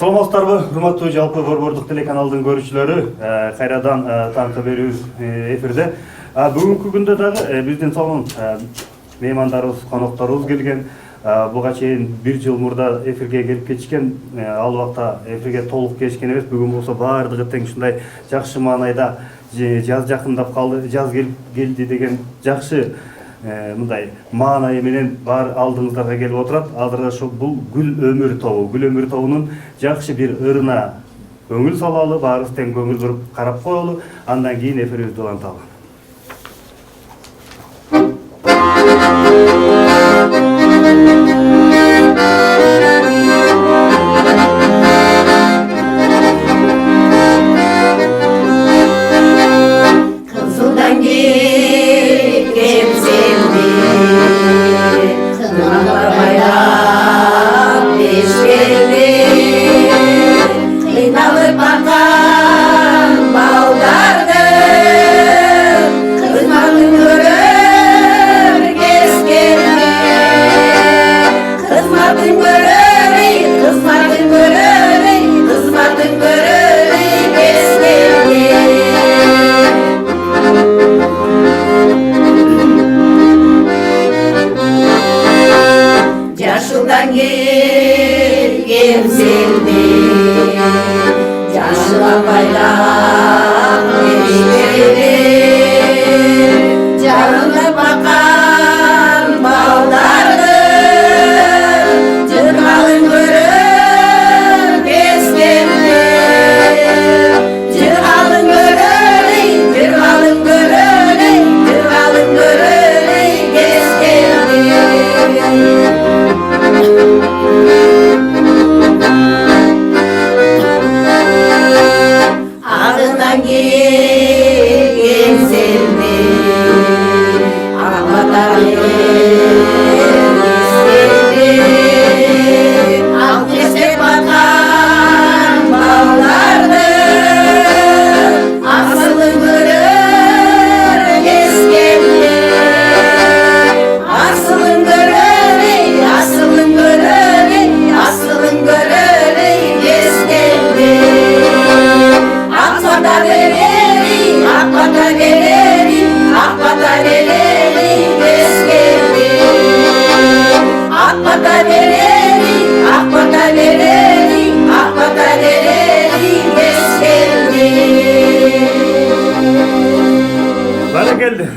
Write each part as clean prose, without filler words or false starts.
Саламатсыздарбы, урматтуу жалпы борбордук телеканалдын көрүүчүлөрү, кайрадан таңкы берүү эфирде. Бүгүнкү күндө дагы биздин сонун меймандарыбыз, конокторубуз келген. Буга чейин 1 жыл мурда эфирге келип кетишкен, ал убакта эфирге толук келишкен эмес. Бүгүн болсо баардыгы тең ушундай жакшы маанайда жаз жакындап калды, жаз келди деген жакшы мындай маанай менен бар алдыңыздарга келип отурат. Азыр ошо бул Гүл өмүр тобу. Гүл өмүр тобунун жакшы бир ырына көңүл салалы, баарыбыз тең көңүл буруп карап коелу. Андан кийин эфирибизди уланталы.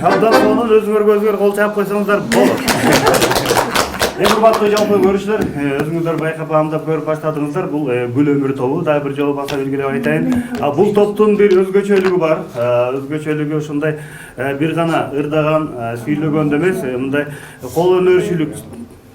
Абдан сонун өзүңөр кол чаап койсоңуздар болот. Урматтуу жалпы көрүүчүлөр, өзүңүздөр байкап амдап көрүп баштадыңыздар. Бул Гүл өмүр тобу. Дагы бир жолу баса белгилеп айтайын. Бул топтун бир өзгөчөлүгү бар. Өзгөчөлүгү ушундай бир гана ырдаган, сүйлөгөндө эмес, мындай кол өнөрчүлүк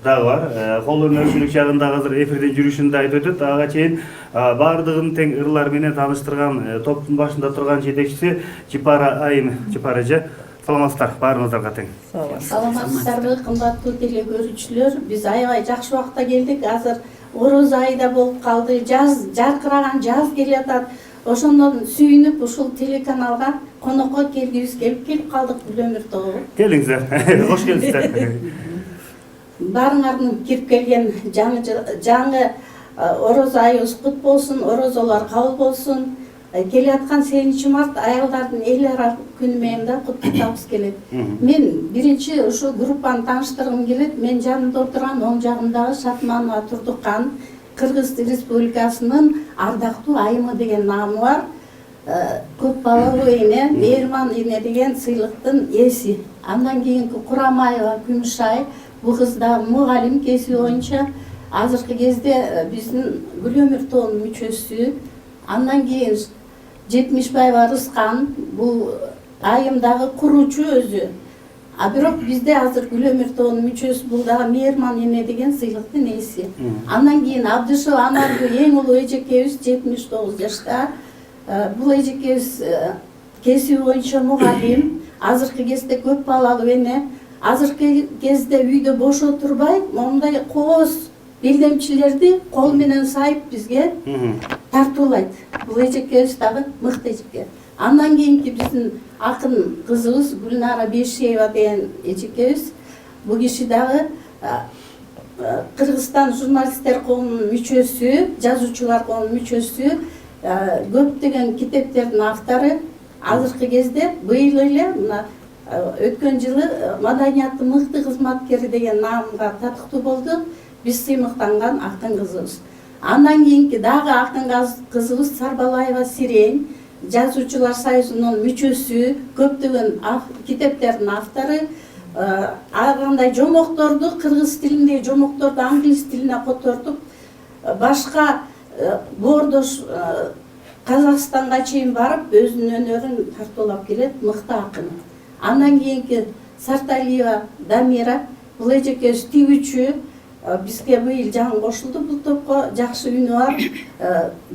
дагы бар. Кол өнөрчүлүк жагында азыр эфирдин жүрүшүндө айтып өтөт. Ага чейин баардыгын тең ырлар менен тааныштырган топтун башында турган жетекчиси Чипара Айым. Чипаража, саламатсыздар, баарыңыздарга тең. Саламатсыздарбы, кымбаттуу теле көрүүчүлөр. Биз аябай жакшы убакта келдик. Азыр ороз айда болуп калды. Жаз, жаркыраган жаз келатат. Ошондон сүйүнүп ушул телеканалга конокко келип калдык. Гүл өмүр тобу. Келиңиздер. Кош келипсиздер. Баарыңардын кирип келген жаңы ороз айыбыз кут болсун, орозолор кабыл болсун. Келаткан 8 март аялдардын эл ара күнү менен да куттуктагыбыз келет. Мен биринчи ушу группаны тааныштыргым келет. Мен жанымда отурган оң жагымдагы Шатманова Турдуккан Кыргыз Республикасынын ардактуу айымы деген наамы бар. Көп балалуу эне, Мээрман эне деген сыйлыктын ээси. Андан кийинки Курамаева Күмүшай, бул кыз да мугалим кесиби боюнча азыркы кезде биздин Гүл өмүр тобунун мүчөсү. Андан кийин Жетимишбаева Рыскан, бул айымдагы куруучу өзү. Бирок бизде азыр Гүл өмүр тобунун мүчөсү, бул дагы Мээрман эне деген сыйлыктын ээси. Андан кийин Абдышев Анаргүл эң улуу эжекебиз 79 жашта. Бул эжекебиз кесиби боюнча мугалим. Азыркы кезде көп балалуу эне. Азыркы кезде үйдө бош отурбай, мондай кооз белдемчилерди кол менен сайып бизге тартуулайт. Бул эжекебиз дагы мыкты эжеке. Андан кийинки биздин акын кызыбыз Гүлнара Бешиева деген эжекебиз. Бул киши дагы Kırgızstan Jurnalistler Koğunun müçösü, Жазуучулар Koğunun müçösü, көптөгөн китептердин автору. Азыркы кезде быйыл эле мына өткөн жылы маданияттын мыкты кызматкери деген наамга татыктуу болду. Биз сыймыктанган акын кызыбыз. Андан кийинки дагы акын кызыбыз Сарбалаева Сирень, Жазуучулар союзунун мүчөсү, көптөгөн китептердин автору. Ар кандай жомокторду кыргыз тилиндеги жомокторду англис тилине котортуп, башка боордош Казакстанга чейин барып, өзүнүн өнөрүн тартуулап келет, мыкты акын. Андан кийинки Сарталиева Дамира, бул эжекебиз тигүүчү, бизге быйыл жаңы кошулду бул топко, жакшы үнү бар,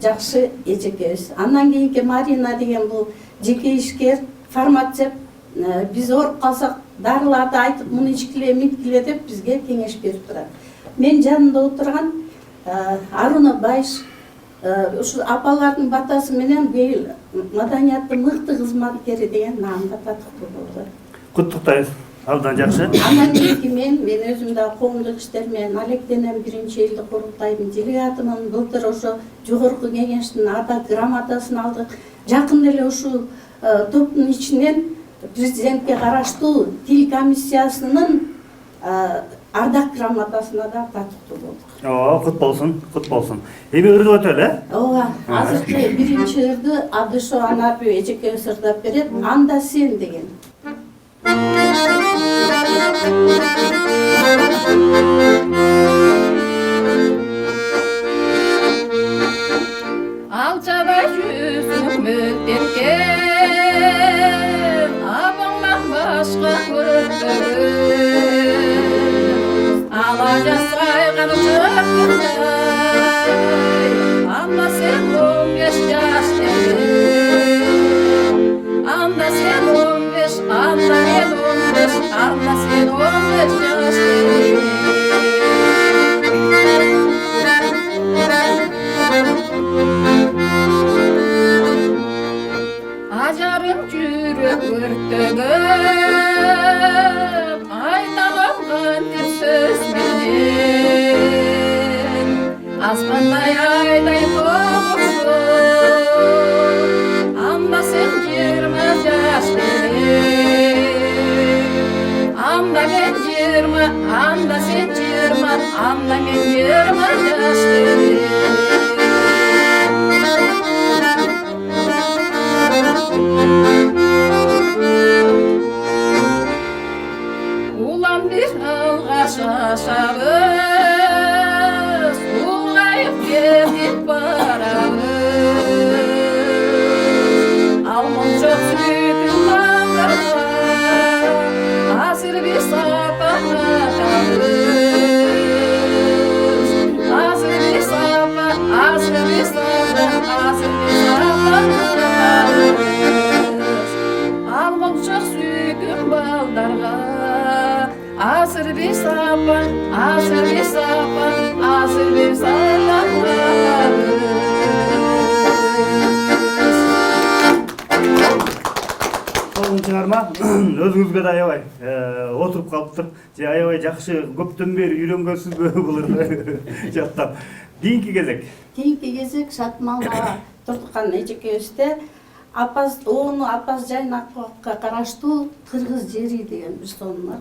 жакшы эжекебиз. Андан кийинки Марина деген бул жеке ишкер, фармацевт, биз ооруп калсак дарыларды айтып, муну ичкиле, минткиле деп бизге кеңеш берип турат. Мен жанында отурган Аруна Байш, ушу апалардын батасы менен быйыл маданияттын мыкты кызматкери деген наамга татыктуу болду. Куттуктайбыз. Абдан жакшы. Андан кийинки мен өзүм да коомдук иштер менен алектенем, 1-элдик курултайдын делегатымын. Былтыр ошо жогорку кеңештин атак грамотасын алдык. Жакында эле ушул топтун ичинен президентке караштуу тил комиссиясынын ардак грамотасына да татыктуу болдук. Кут болсун, кут болсун. Эми ырдап өтөлү, э? Ооба, азыркы биринчи ырды Абдышо Анарбек эжекебиз ырдап берет, Анда сен деген. Alçada yüzüm müddetken abamdan başka görürüm. Alaca saygan çöpürday Anda sen 15 yaş dedim. Anda sen 15, anda ben 15, anda sen 15 yaş dedim. Acarım yürek örtügüm aytalangan bir söz menen Asmanday ayday boğuşum Anda sen 20 yaş dedim. Anda ben 20, anda sen 20, anda ben 20 yaş dedim. Ulan bir alğaç aşağız, ulğayıp gelip barağız. Almam çok sütüm bağlarına, hazır bir sapan atarız. Hazır bir sapan, hazır bir sapan, hazır bir sapan atarız. Almam çok sütüm bağlarına, hazır bir sapan, hazır bir sapan, hazır bir sapan atarız. Soğun çıkarma, özünüzge de aябай oturup kalıptır. Aябай жақшы көптөн бери үйрөнгөнсүзбү булар жаттап. Кийинки кезек. Кийинки кезек Шатмалга турткан эжекебизде Ону Апаз Жайнаковго караштуу Кыргыз жери деген бир сонун бар.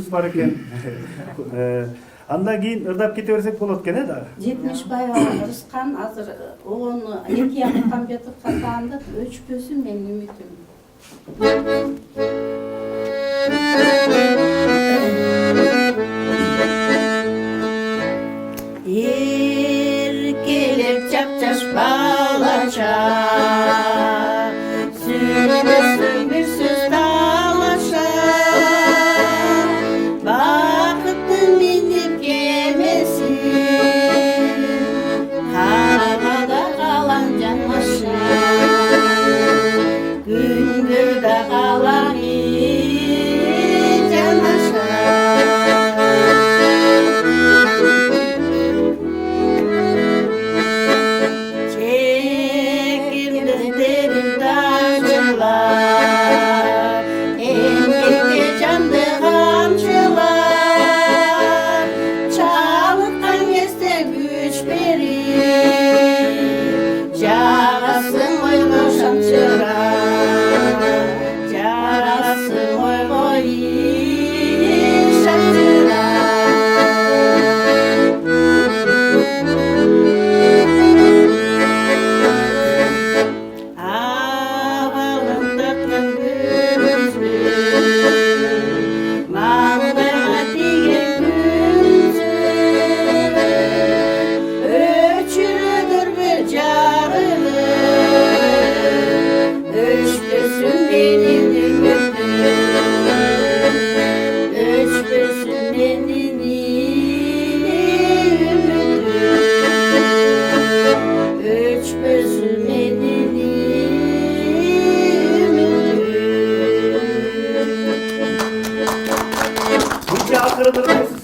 кызыңыз бар экен. Андан кийин ырдап кете берсек болот экен, да? Жетимишбаева Рыскан азыр ону Эки Мухамбетовго таандык, өчпөсүн менин үмүтүм. Erkelep çapçaş bağlaşa, sürmesin bir söz dağlaşa. Bakıttın minip gemesi, havada kalan can aşağı. Güngörde kalan can aşağı. Çekimde derin taşlar, emekte candı kamçılar. Çalıktan geçse güç verir, çağasın oy koşan çırak. Çağasın oy koşan çırak. Ağalındırtın gülümsü, mağdara digen gülümsü. Öçürüdür bir carılı, öçpüsün benim ümitim. Öçpüsün benim ümitim. Öçpüsün benim ümitim. Buncha akырыдырбайсыз.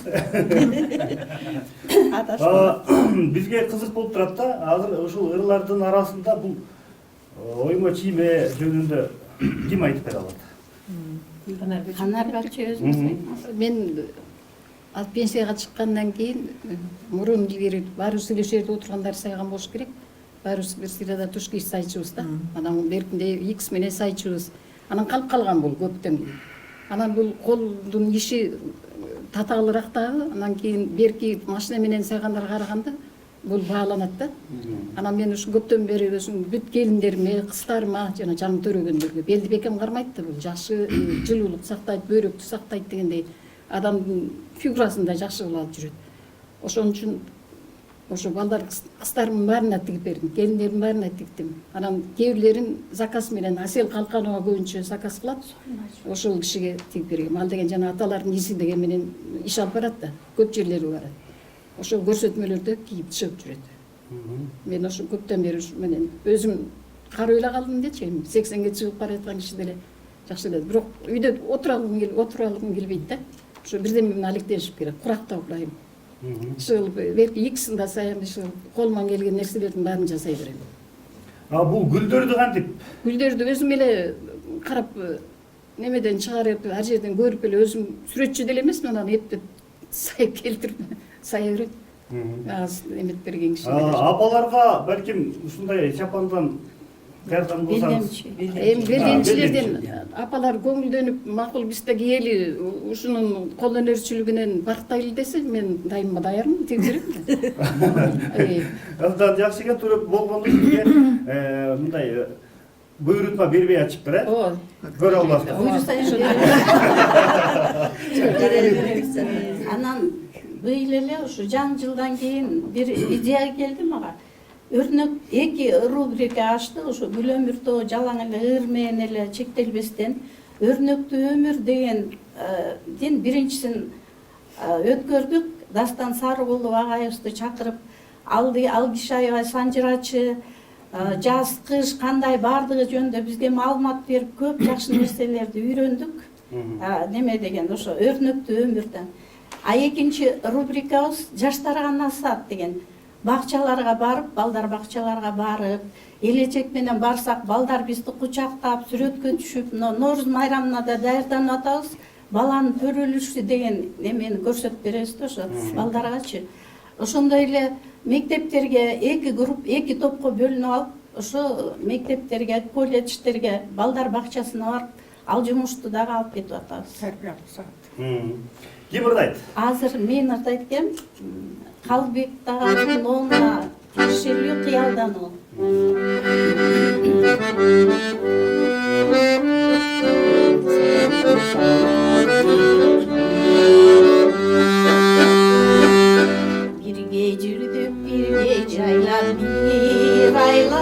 Бизге кызык болуп турат да, азыр ушул ырлардын арасында бул оймо чийме жөнүндө ким айтып бере алат? Канар Балчы өзүңүз айтыңыз. Мен ал пенсияга чыккандан кийин мурун илгери баарыбыз эле жерде отургандар сайган болуш керек. Баарыбыз бир сыйрада тушки сайчубуз да. Анан беркинде X менен сайчубуз. Анан калып калган бул көптөн кийин. Анан бул колдун иши татаалыраак дагы. Анан кийин берки машина менен сайгандарга караганда бул бааланат да. Анан мен ушу көптөн бери бүт келиндериме, кыздарыма жана жаңы төрөгөндөргө белди бекем кармайт да, бул жакшы жылуулук сактайт, бөйрөктү сактайт дегендей адамдын фигурасын да жакшы кылып алып жүрөт. Ошон үчүн ошо балдар кыздарымдын баарына тигип бердим, келиндеримдин баарына тиктим. Анан кээ бирлерин заказ менен Асел Калканова көбүнчө заказ кылат. Ошол кишиге тигип бергем. Ал деген жана аталардын изи деген менен иш алып барат да, көп жерлери барат. Ошол көрсөтмөлөрдө кийип чыгып жүрөт. Мен ошо көптөн бери ушу менен өзүм карап эле калдым дечи, 80ге чыгып бара жаткан киши деле жакшы эле. Бирок үйдө отуралгым келбейт да. Ошо бирдеме менен алектенишип керек, куракта уурайм. Ушул берки икисин да саям, ушул колуман келген нерселердин баарын жасай берем. Бул гүлдөрдү кантип? Гүлдөрдү өзүм эле карап немеден чыгарып, ар жерден көрүп эле өзүм сүрөтчү деле эмесмин, анан эптеп сайып келтирип сая берем. Эмет берген киши. Апаларга балким ушундай чапандан жардам кылсаңыз. Эми бергенчилерден апалар көңүлдөнүп, макул биз да кийели, ушунун кол өнөрчүлүгүнөн барктайлы десе, мен дайыма даярмын, тигип берем. Аздан жакшы экен, туруп болгондо сизге мындай буйрутма бербей ачыптыр, э? Ооба. Көрө аласыз. Буйруса анан быйыл эле ушу жаңы жылдан кийин бир идея келди мага. Өрнөк 2 рубрика ачты, ушу Гүл өмүртөө жалаң эле ыр менен эле чектелбестен өрнөктүү өмүр дегендин биринчисин өткөрдүк. Дастан Сарыгулов агайыбызды чакырып, ал киши аябай санжырачы, жаз, кыш кандай бардыгы жөнүндө бизге маалымат берип, көп жакшы нерселерди үйрөндүк. Неме деген ошо өрнөктүү өмүрдөн. Экинчи рубрикабыз жаштарга насаат деген. Бакчаларга барып, балдар бакчаларга барып, элечек менен барсак, балдар бизди кучактап, сүрөткө түшүп, Нооруз майрамына да даярданып атабыз. Баланын төрөлүшү деген немени көрсөтүп беребиз да ошо балдаргачы. Ошондой эле мектептерге 2 топко бөлүнүп алып, ошо мектептерге, колледждерге, балдар бакчасына барып, ал жумушту дагы алып кетип атабыз. Ким ырдайт? Азыр мен ырдайт экем. Калбек дагы онуна тиешелүү кыялдан ол. Birge жүрдүк, birge жайлап, bir айлап.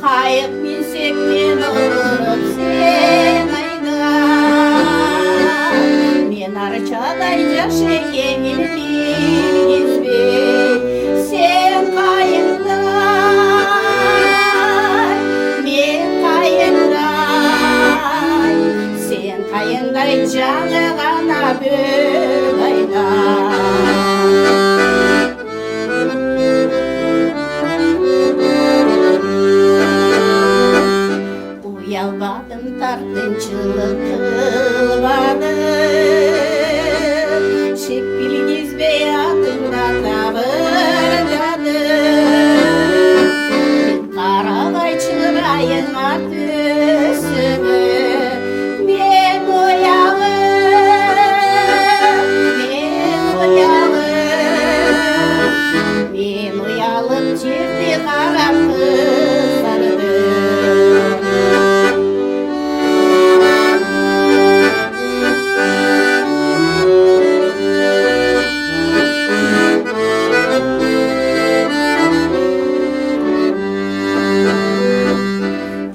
Кайык минсек мен олуруп сен айда. Мен арчадай жакшы экенин билгизбей, сен кайыңдай, мен кайыңдай, сен кайыңдай жаңы гана бөлайда. Уялбадым, тартынчылык кылбадым, шек билгизбей атыңда табырдадым. Карабай чырайыңа төсүңө мен уялып жерде карап кыздардым.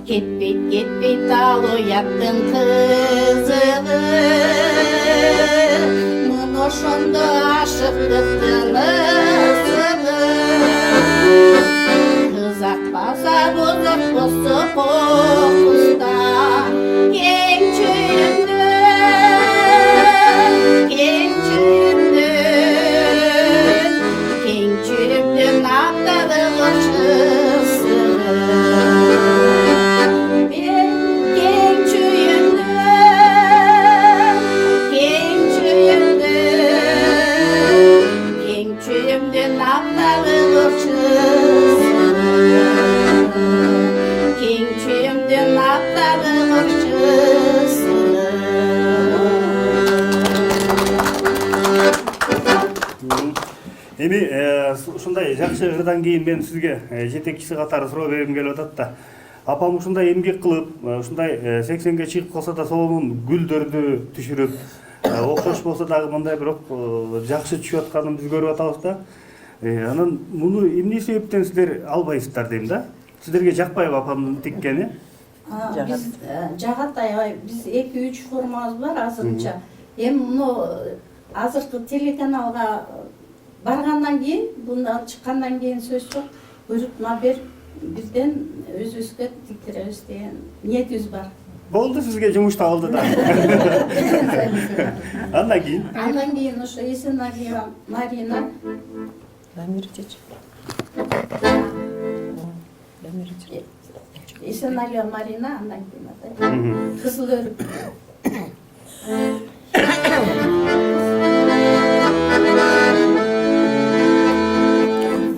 Кетпей тал ояттың кызыгы, мын ошондо ашыктыктын ысыгы. Кызартпаса бозотпосо кокустан, кең чүйүмдөн аптады кочусыгы. Эми ушундай жакшы ырдан кийин мен сизге жетекчиси катары суроо бергим келип атат да. Апам ушундай эмгек кылып, ушундай 80ге чыгып калса да сонун гүлдөрдү түшүрүп, окшош болсо дагы мындай бирок жакшы түшүп атканын биз көрүп атабыз да. Анан муну эмне себептен силер албайсыздар дейм да? Силерге жакпайбы апамдын тиккени? Биз жагат аябай, биз 2-3 формабыз бар азырынча. Эми муну азыркы телеканалга баргандан кийин, bundan чыккандан кийин сөз жок, буйрутма бер, бизден өзүбүзгө тиктиребиз деген ниетибиз бар. Болду, сизге жумуш табылды да. Андан кийин ошо Есеналия Марина Есеналия Марина, андан кийин атай. Кызыл өрүк.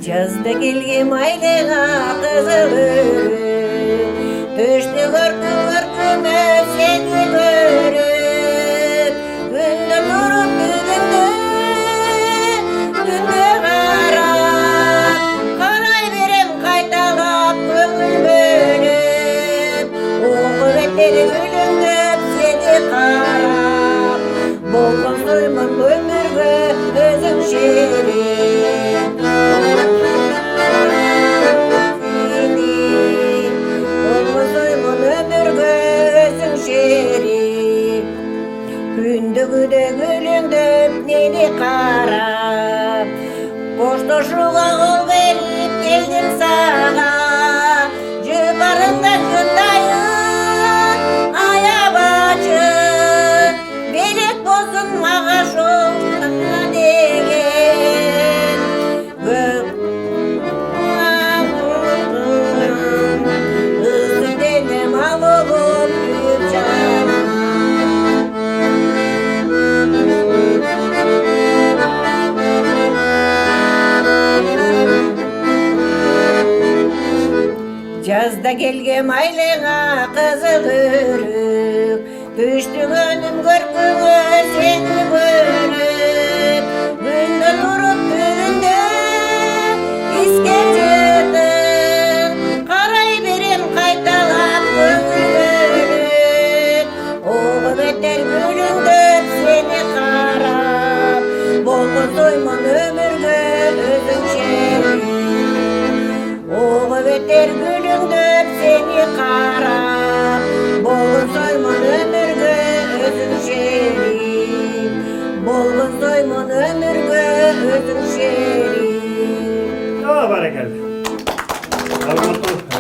Жазда келгем айлыға қызыл өрік, төшті көркіме сені көріп, күнді тұрып күнді қарап, қарай берем қайталап көңіл бөліп, оғы беттері күліңдіп сені қарап, болған соймын өмірге өзің шеріп. Күндігіде күліңдіп мені қарап, қоштасуға қол беріп келдім саған, жұпарында күндайын аяп açып, белек болсын маға жолына деген. Үздікленем ал болып күтжан. Жазда келгем айлыға қызыл өрік, Күштігінім көркіңі сені көріп, күнді тұрып бүгінде іске жетіп, қарай берем қайталап көңіл бөліп, оғы беттер гүліңдеп сені қарап, болғыз оймын өмірге өзіңше. Оғы беттер гүліңдеп сені қарап, болғыз оймын өмірге өзіңше. Болғыз оймын өмірге өзіңше. Барекелді.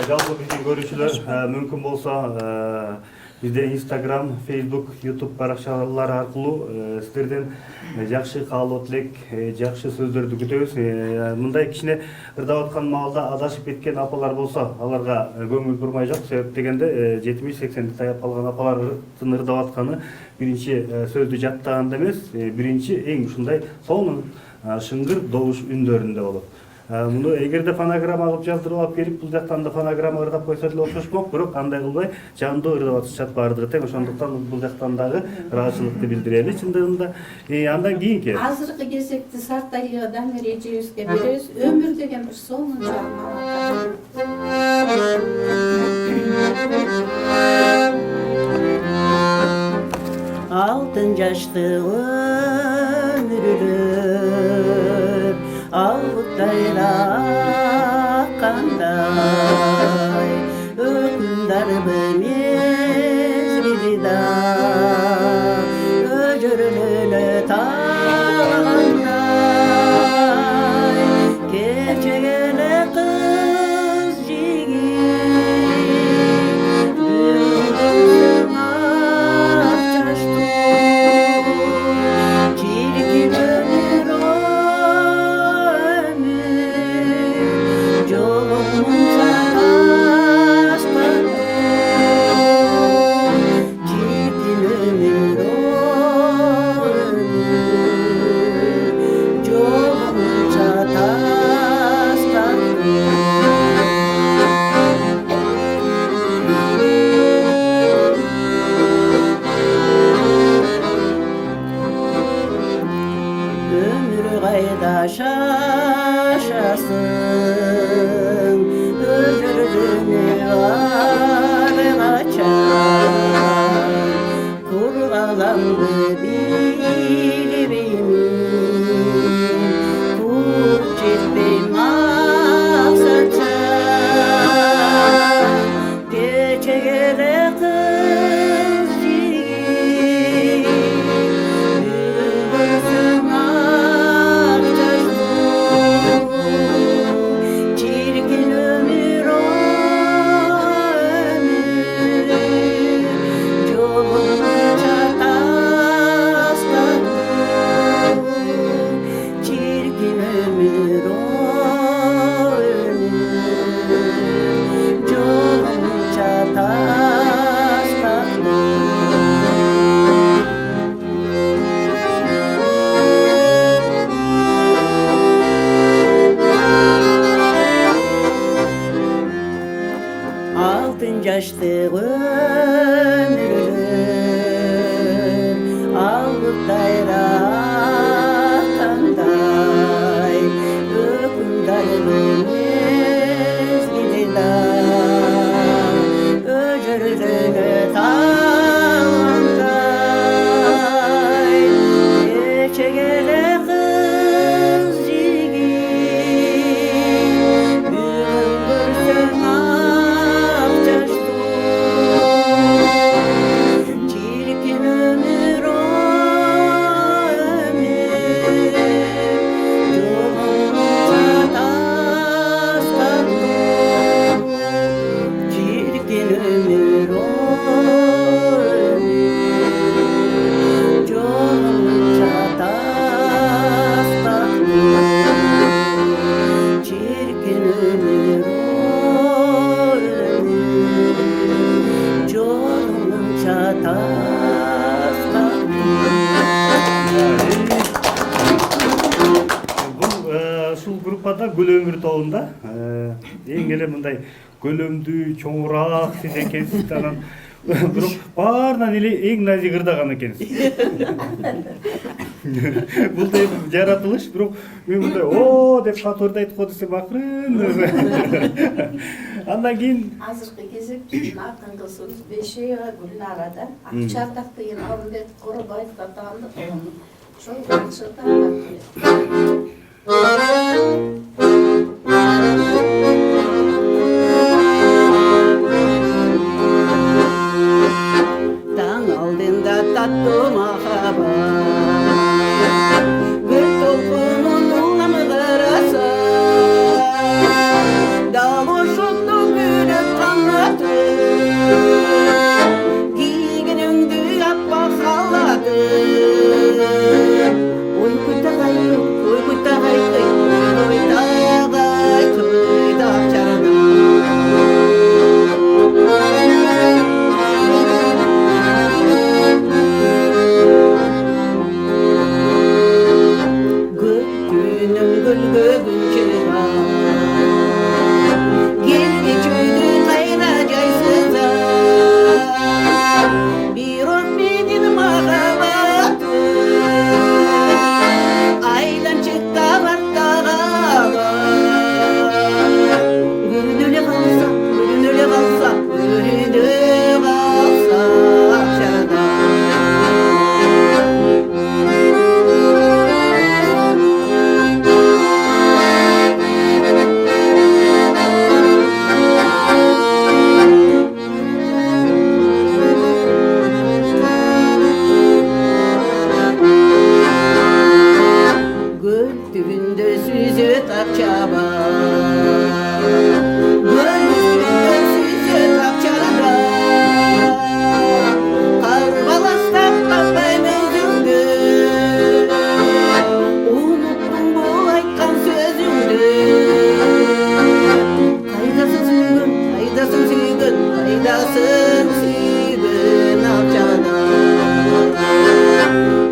Жалпы біздің көрушілер мүмкін болса бізде Instagram, Facebook, YouTube парақшалары арқылы сіздерден жақсы қалу тілек, жақсы сөздерді күтеміз. Мұндай кішіне ырдап атқан малда адашып кеткен апалар болса, аларға көңіл бұрмай жоқ. Себеп дегенде 70-80 таяп қалған апалардың ырдап атқаны бірінші сөзді жаттағанда емес, бірінші ең ұшындай соның шыңғыр доғыш үндерінде болады. Мұны егерде фонограмма алып жаздырып алып келіп, бұл жақтан да фонограмма ырдап қойса деле окшошмок, бирок андай кылбай жанды ырдап атышат бардыгы тең. Ошондуктан бул жактан дагы ыраазычылыкты билдирели чындыгында. Андан кийинки азыркы кезекти Сарталия Дамир эжебизге беребиз. Өмүр деген бир сонун Алтын жашты өмүрлөр албуттайда аккандай, өкүндар мезгили да өжөрүлөнө тагандай, кече эле кыз жигит бүгүн ак чачтуу чиркин өмүр өмүр кайда шашасың, өзүрүнө ары качан, кургаламды билбеймин, кур жетпей максатча, кече эле кыз жигит, бүгүн ак чачтуу чиркин өмүр жолунча тастаттуу, чиркин өмүр жолунча тастаттуу. Алтын жашты өмүрлөр албуттайда аккандай, өкүндар мезгили да өжөрүлөнө тагандай, кече эле кыз жигит, бүгүн көрсөң ак чачтуу чиркин өмүр жолунча тастаттуу, чиркин өмүр жолунча тастаттуу, чиркин өмүр жолунча тастаттуу. бул ушул группада Гүл өмүр тобунда эң эле мындай көлөмдүү чоңураак сиз экенсиз, анан Бирок баарынан эле эң назик ырдаган экенсиз. Бул да эми жаратылыш, бирок мен мындай о деп катырды айтып коду десем акырын. Андан кийин азыркы кезде биздин акынкы сөз Бешеева Гүлнарада Акчардак деген Орунбек Коробаев атагандык ошол кылчыда Таң алдында татты махаббат Гүл толқынын ұлламы қараса Дал ошоқты күліп қанаты Кигеніңді аппақ халаты Ой күйтағай, ой күйтағай, ой күйтағай, күйтақ чарада Gülgünüm gülgün çıra Geldi çöydü kayra caysıza Bir ot benim mahabatım Aydan çıktı varttağa Gülün öyle kalsa, gülün öyle kalsa Gülün öyle kalsa Akşarda Göl tübünde süzüt akçaba Göl üstünde süzüt akçada Karbalastan tapayım özümdü Unuttum bu aytkan sözümdü Kaydasın süygün, kaydasın süygün Kaydasın süygün akçada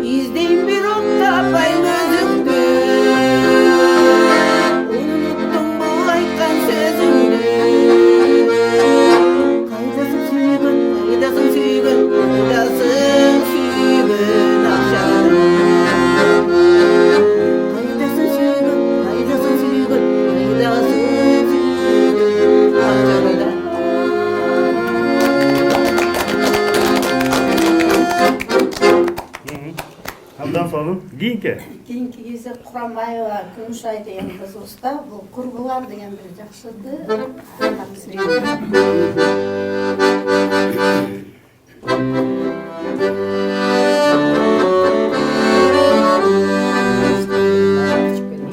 İzleyin bir ot tapayım özümdü Unuttum bu aytkan sözümdü Kaydasın süygün, kaydasın süygün Kaydasın süygün akşada Kaydasın süygün, kaydasın süygün Kaydasın süygün akşada абдан сонун. Кийинки кийинки кезде Курамбаева Күмүшай деген кызыбызда бул курбулар деген бир жакшырды.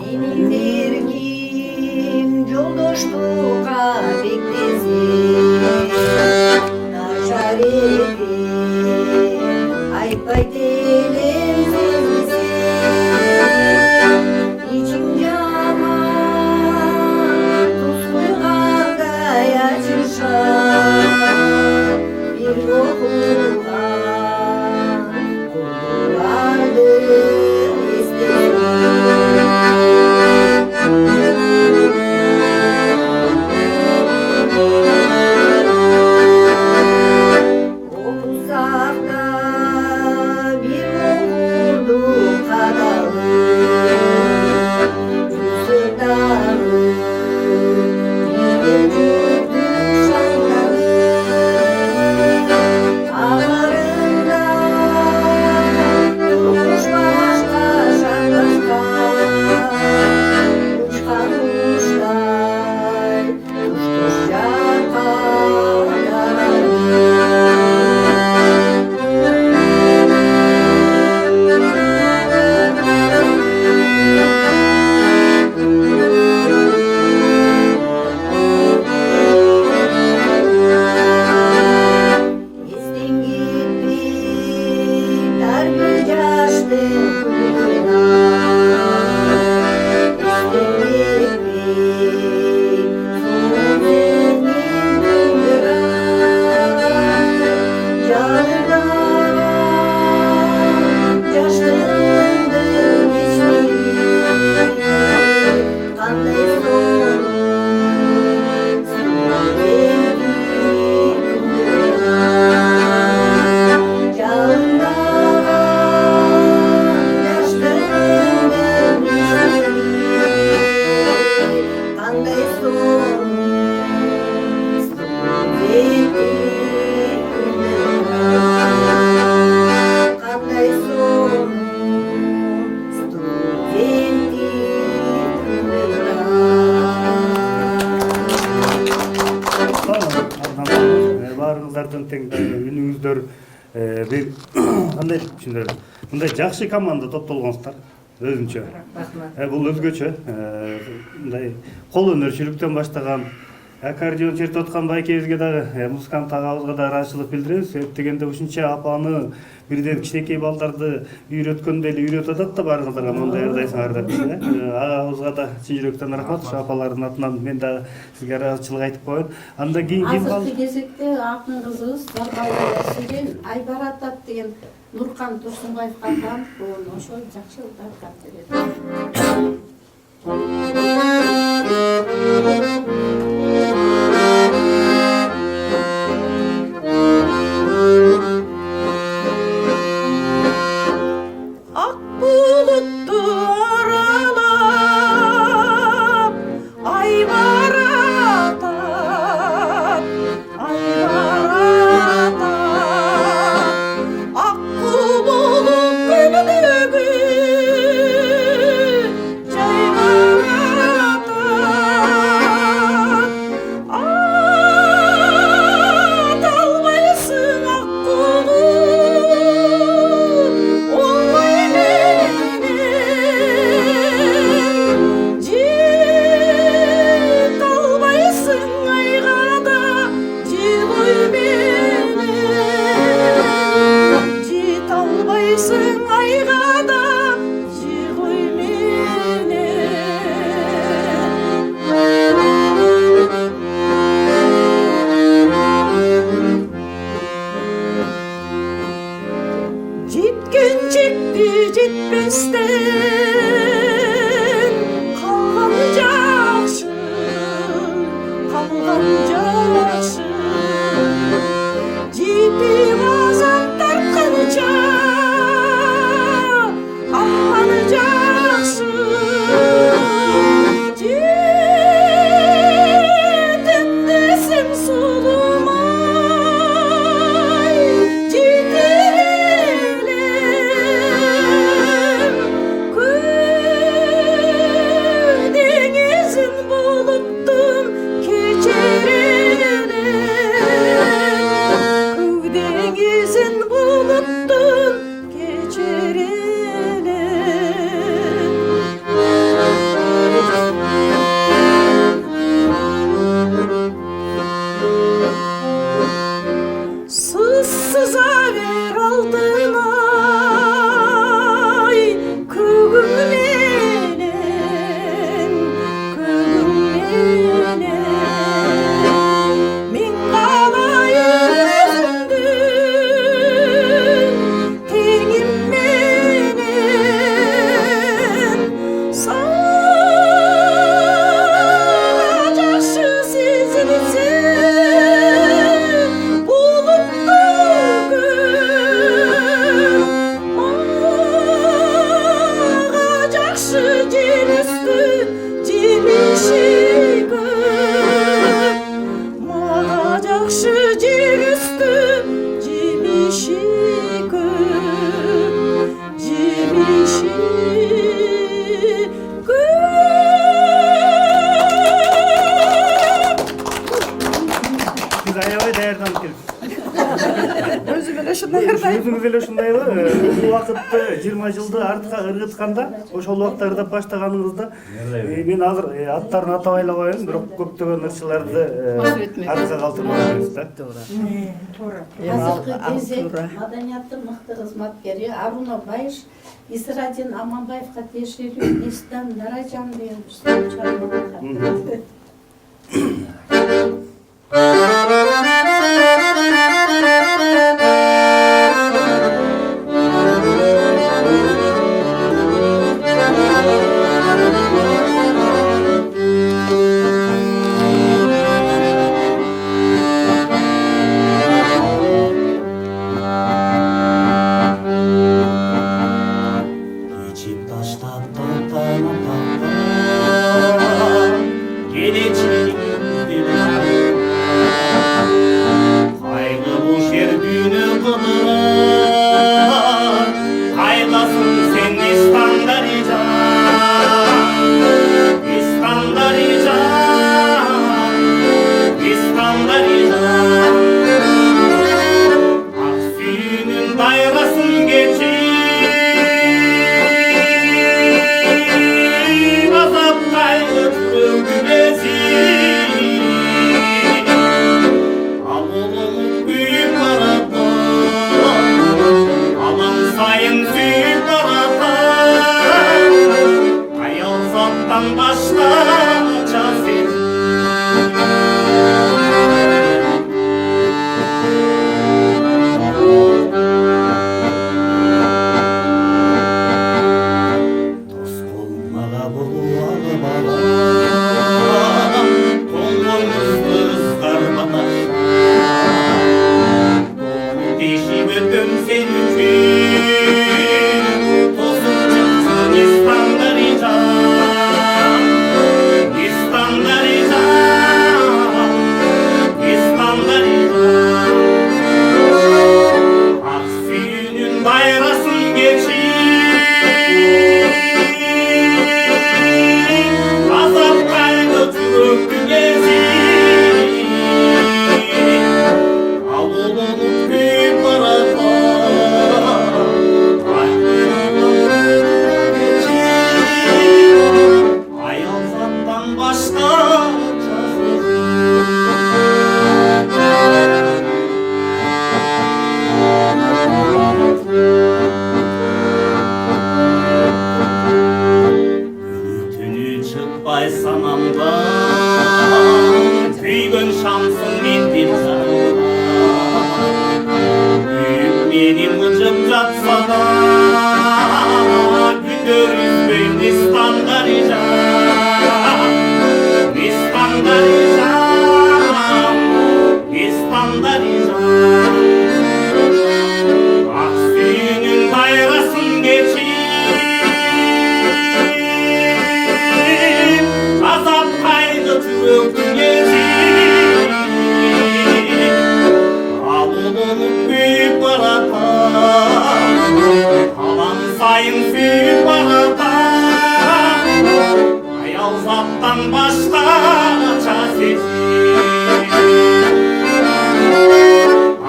Meni bergin жолдоштукка бектесин Нажаребин айтпайт элем сөзүн ичиң жаман туз куйгандай ачышат бир окулган курбуларды эстейм балдардын тең үнүңүздөр кандай түшүндүрөм, мындай жакшы команда топтолгонсуздар өзүнчө. Бул өзгөчө, мындай кол өнөрчүлүктөн баштаган аккордеон чертип аткан байкебизге дагы, музыкант агабызга да ыраазычылык билдиребиз. Себеп дегенде ушунча апаны бирден кичинекей балдарды үйрөткөндөй эле үйрөтүп атат да баары кыздарга мындай ырдайсыңар деп. Агабызга да чын жүрөктөн рахмат. Ушу апалардын атынан мен дагы сизге ыраазычылык айтып коеюн. Андан кийин азыркы кезекте акын кызыбыз Зарбай Айбаратат деген Нуркан Турсунбаевга атам, ошол жакшы ырдап берет. Ак buluttu aralap ay baratat, ay baratat. Akku bulut gülüdügü jay baratat. Atalbaysın ak bulut, olmay benim. Jit albaysın ayga da jigoy benim. Jit albaysın ayga da jigoy benim. Жеткен чекти жетпестен қалған жақшы, қалған жақшы. Жетіп азап тартқанша аман жақшы. Жетем десем сұлумай, жетер елем. Көлдеңізін бұлыттым кечер елем. Көлдеңізін бұлыттым кечер елем. Сызсыза бер алтынай көгім менен, көгім менен. Мен қалайын өзіңді теңім менен. Саған жақшы сезілсем бұлытты күн, маға жақшы жер үсті жемеші күн. Маға жақшы жер үсті жемеші күн, жемеші күн. Siz аябай даярданып келипсиз. Өзүм эле ушундай ырдайм. Өзүңүз эле ушундайбы? Бул убакытты 20 жылды артка ыргытканда, ошол убакта ырдап баштаганыңызда мен азыр аттарын атабай эле коеюн, бирок көптөгөн ырчыларды артка калтырмак эмес да. Азыркы кезек маданияттын мыкты кызматкери Аруна Байыш Исрадин Аманбаевга тиешелүү Истан Наражан деген чыгармалар. İçip taşta toplanıp tappa başkaça Tünü çıkpay sanamdan Kүйгөн шамсың мен деп жанымда Үйім менен мыжып жатса да Күндер үзбей Нестандарижам Ақ сүйінің байрасын кечіп Азап қайғы түректің езіп Ал ұлынып күйіп баратам Қалам сайын сүйіп баратам Аял заттан башқача сезім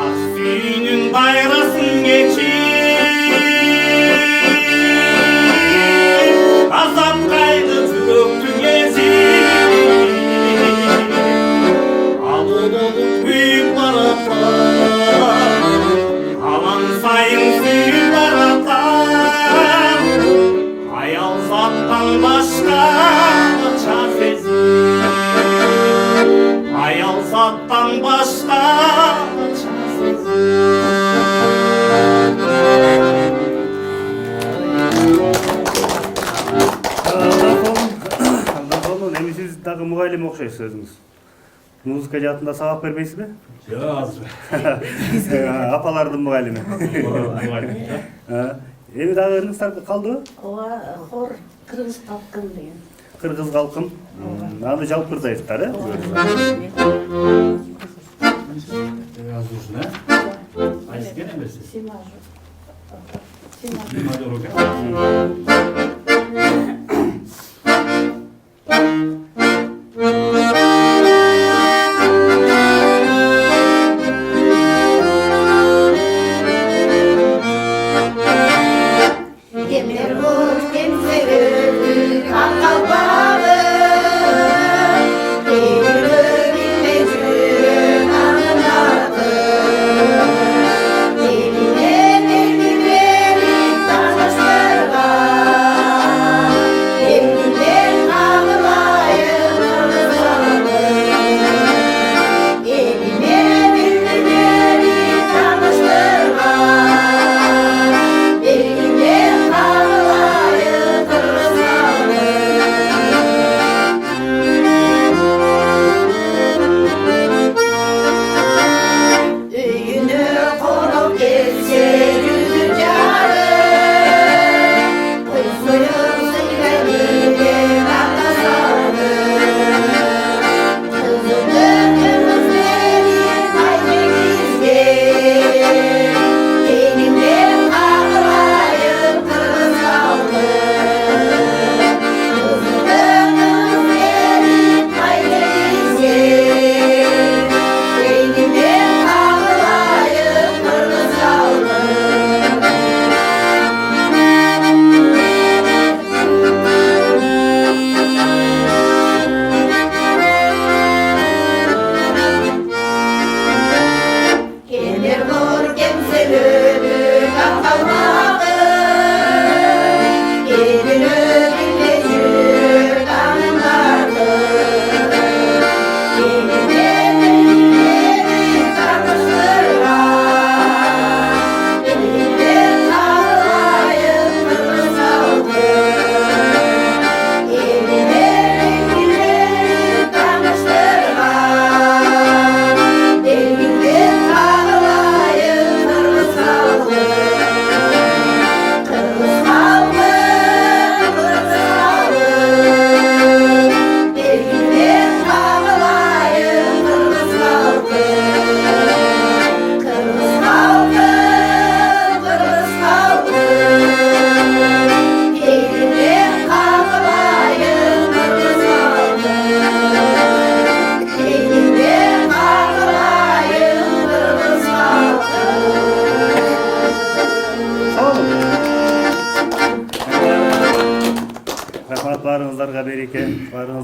Ақ сүйінің байрасын кечіп Азап қайғы түректің езіп Ал ұлынып күйіп баратам Қалам сайын сүйіп баратам Аял заттан башқача сезім Аял заттан башқача Алдан болун, эми сиз дагы мугалим окшойсуз өзүңүз. Музыка жаатында сабак бербейсизби? Жок, азыр. Апалардын мугалими. Эми дагы ыргыздар калдыбы? Ооба, хор кыргыз калкын деген. Кыргыз калкын. Аны жалпы кырдайсыздар, э? Yazıyorsun ha? Ayşe gene mi siz? Симажу. Major okey. Demir boz kimseler kalkabağı Geliyor bilmecün anladı Eline elini verip tanıştırgan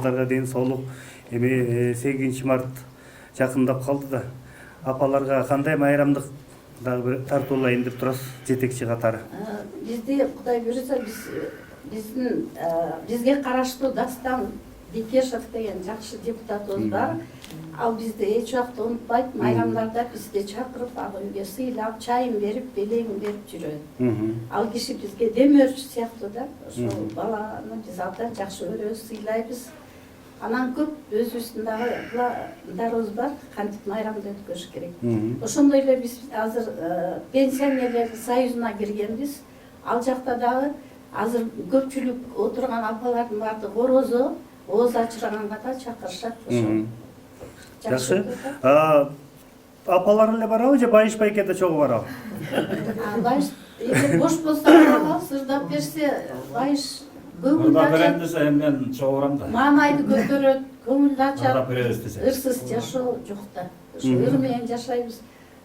баарыңыздарга ден соолук. Эми 8 март жакындап калды да. Апаларга кандай майрамдык дагы бир тартуулайын деп турасыз жетекчи катары? Бизде Кудай буйрса бизге караштуу Дастан Бекешев деген жакшы депутатыбыз бар. Ал бизди эч убакта унутпайт. Майрамдарда бизди чакырып, ал үйгө сыйлап, чайын берип, белегин берип жүрөт. Ал киши бизге демөөрчү сыяктуу да. Ошол баланы биз абдан жакшы көрөбүз, сыйлайбыз. Анан көп өзүбүздүн дарыбыз бар, кантип майрамды өткөрүш керек. Ошондой эле биз азыр пенсионерлер союзуна киргенбиз. Ал жакта дагы азыр көпчүлүк отурган апалардын баардыгы ооз ачырганга да чакырышат. Ошо Жакшы. Апалар эле барабы же Байыш байкеде чогуу барабы? Байыш эгер бош болсо барабыз, ырдап берсе Байыш көңүлдү Ырдап ачат. берем десе мен чогурам да. Маанайды көтөрөт, көңүлдү Ырдап ачат. беребиз десе. Ырсыз жашоо жок да. Ошо ыр менен жашайбыз.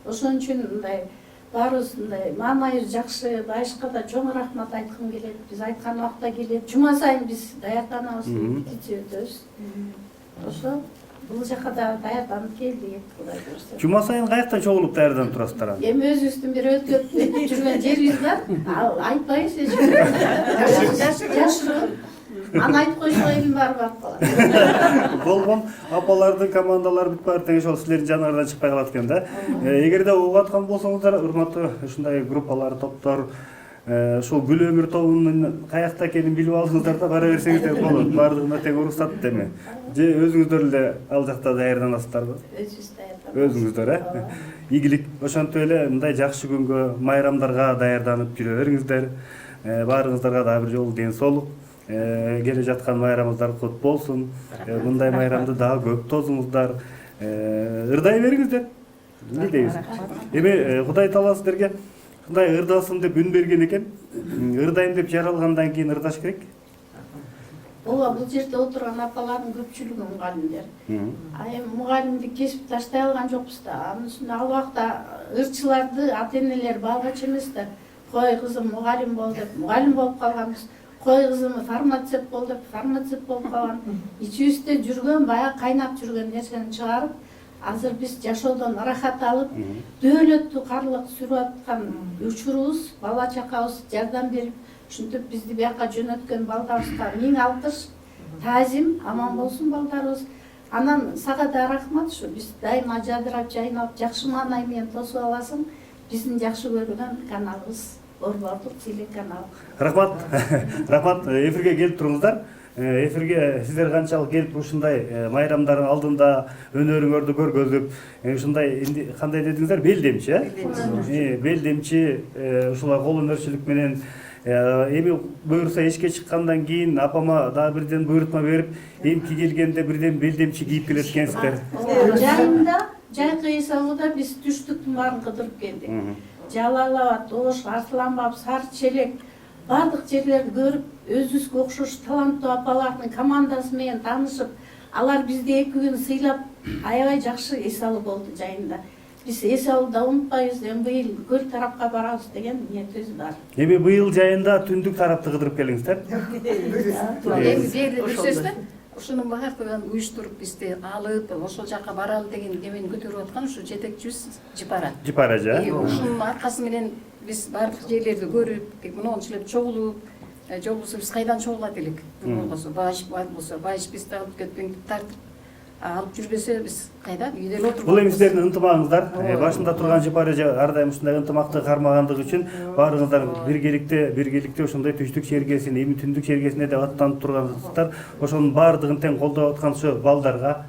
Ошон үчүн мындай баарыбыз мындай маанайыбыз жакшы, Байышка да чоң рахмат айткым келет. Биз айткан убакта келет. Жума сайын биз даярданабыз, репетиция өтөбүз. Ошо бул жака да даярданып келдик, Кудай буйрса. Жума сайын каяктан чогулуп даярданып турасыздар? Эми өзүбүздүн бир өтүп жүргөн жерибиз бар. Ал айтпайбыз эч. Жашырып. Аны айтып койсо элдин баары барып калат. Болгон апалардын командалары бүт баары тең ошол силердин жаныңардан чыкпай калат экен да. Эгерде угуп аткан болсоңуздар, урматтуу ушундай группалар, топтор, ушул Гүл өмүр тобунун каякта экенин билип алсаңыздар да бара берсеңиздер болот. Баардыгына тең уруксат эми. Же өзүңүздөр эле ал жакта даярданасыздарбы? Өзүбүз даярданабыз. Өзүңүздөр, игилик ошентип эле мындай жакшы күнгө, майрамдарга даярданып жүрө бериңиздер. Баарыңыздарга дагы бир жолу ден соолук. Келе жаткан майрамыңыздар кут болсун. Мындай майрамды дагы көп тосуңуздар. Ырдай бериңиздер. Эмне дейбиз? Эми Кудай таала силерге мындай ырдасын деп үн берген экен. Ырдайм деп жаралгандан кийин ырдаш керек. Ооба, бул жерде отурган апалардын көпчүлүгү мугалимдер. Эми мугалимдик кесипти таштай алган жокпуз да. Анын үстүнө ал убакта ырчыларды ата-энелер балгачы эмес да. Кой кызым мугалим бол деп мугалим болуп калганбыз. Кой кызым фармацевт бол деп фармацевт болуп калган. Ичибизде жүргөн баягы кайнап жүргөн нерсени чыгарып, азыр биз жашоодон ырахат алып, дөөлөттү карлык сүрүп аткан учурубуз, бала чакабыз жардам берип, ушинтип бизди бияка жөнөткөн балдарыбызга миң алкыш, таазим, аман болсун балдарыбыз. Анан сага да рахмат, ушу биз дайыма жадырап, жайнап, жакшы маанай менен тосуп аласың. Биздин жакшы көргөн каналыбыз Борбордук телеканал. Рахмат. Рахмат. Эфирге келип туруңуздар. Эфирге сиздер канчалык келип ушундай майрамдардын алдында өнөрүңөрдү көргөзүп, ушундай кандай дедиңиздер? Белдемчи, белдемчи ушулар кол өнөрчүлүк менен эми буюрса эшикке чыккандан кийин апама дагы бирден буйрутма берип, эмки келгенде бирден белдемчи кийип келет экенсиздер. Жайында, жайкы эсалыда биз түштүктүн баарын кыдырып келдик. Жалал Абад, Ош, Арсланбап, Сары Челек бардык жерлерди көрүп, өзүбүзгө окшош таланттуу апалардын командасы менен таанышып, алар бизди 2 күн сыйлап, аябай жакшы эс алуу болду жайында. Биз эс алууда унутпайбыз, эми быйыл көл тарапка барабыз деген ниетибиз бар. Эми быйыл жайында түндүк тарапты кыдырып келиңиздер. Эми берди көрсөздөр. Ушунун баардыгын уюштуруп бизди алып, ошол жака баралы деген немени көтөрүп аткан ушу жетекчибиз Жипара. Жипара жа. Ушунун аркасы менен биз бардык жерлерди көрүп, мончу эле чогулуп, жолбосо биз кайдан чогулат элек? Болбосо Байыш болсо, Байыш бизди алып кетпеңдип тартып алып жүрбөсө биз кайда үйдө эле отуруп. Бул эми сиздердин ынтымагыңыздар. Башында турган Жипара ар дайым ушундай ынтымакты кармагандыгы үчүн баарыңыздар биргеликте ошондой түштүк чергесин, эми түндүк чергесине деп аттанып тургансыздар. Ошонун баардыгын тең колдоп аткан ушу балдарга,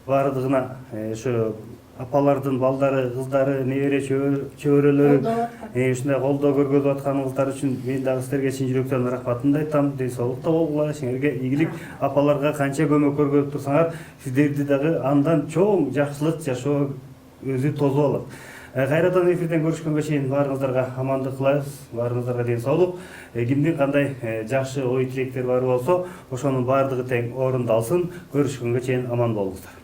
баардыгына ошо апалардын балдары, кыздары, небере чөбөрөлөрү ушундай колдоо көргөзүп атканыңыздар үчүн мен дагы силерге чын жүрөктөн рахматымды айтам. Ден соолукта болгула, силерге ийгилик. Апаларга канча көмөк көргөзүп турсаңар, сиздерди дагы андан чоң жакшылык жашоо өзү тосуп алат. Кайрадан эфирден көрүшкөнгө чейин баарыңыздарга амандык кылабыз. Баарыңыздарга ден соолук. Кимдин кандай жакшы ой тилектери бар болсо, ошонун баардыгы тең орундалсын. Көрүшкөнгө чейин аман болуңуздар.